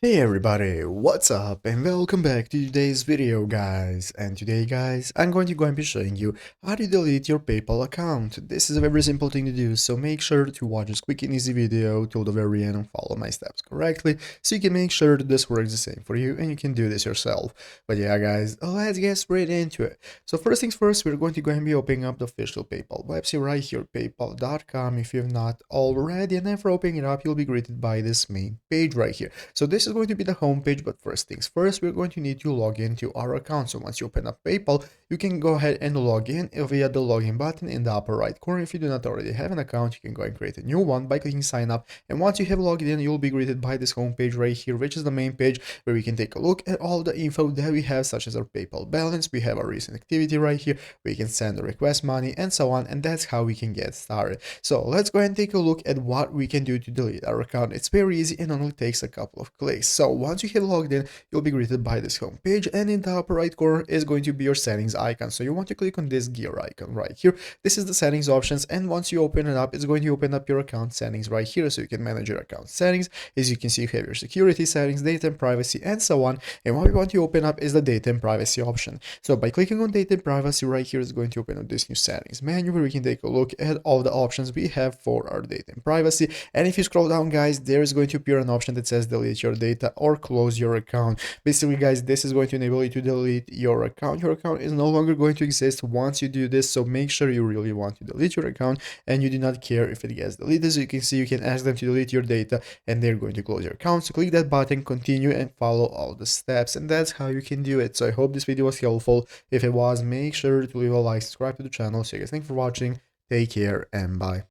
Hey everybody, what's up and welcome back to today's video guys. And today guys, I'm going to be showing you how to delete your PayPal account. This is a very simple thing to do, so make sure to watch this quick and easy video till the very end and follow my steps correctly so you can make sure that this works the same for you and you can do this yourself. But yeah guys, let's get straight into it. So first things first, we're going to be opening up the official PayPal website right here, paypal.com if you've not already, and after opening it up, you'll be greeted by this main page right here. So this is going to be the home page, but first things first, we're going to need to log into our account. So once you open up PayPal, you can go ahead and log in via the login button in the upper right corner. If you do not already have an account, you can go and create a new one by clicking sign up. And once you have logged in, you'll be greeted by this home page right here, which is the main page where we can take a look at all the info that we have, such as our PayPal balance. We have our recent activity right here. We can send or request money and so on. And that's how we can get started. So let's go ahead and take a look at what we can do to delete our account. It's very easy and only takes a couple of clicks. So once you have logged in, you'll be greeted by this home page, and in the upper right corner is going to be your settings icon. So you want to click on this gear icon right here. This is the settings options, and once you open it up, it's going to open up your account settings right here, so you can manage your account settings. As you can see, you have your security settings, data and privacy, and so on. And what we want to open up is the data and privacy option. So by clicking on data and privacy right here, it's going to open up this new settings menu where we can take a look at all the options we have for our data and privacy. And if you scroll down guys, there is going to appear an option that says delete your data or close your account. Basically guys, this is going to enable you to delete your account. Your account is no longer going to exist once you do this, so make sure you really want to delete your account and you do not care if it gets deleted. So you can see, you can ask them to delete your data and they're going to close your account. So click that button, continue, and follow all the steps, and that's how you can do it. So I hope this video was helpful. If it was, make sure to leave a like, subscribe to the channel. So guys, thanks for watching, take care, and bye.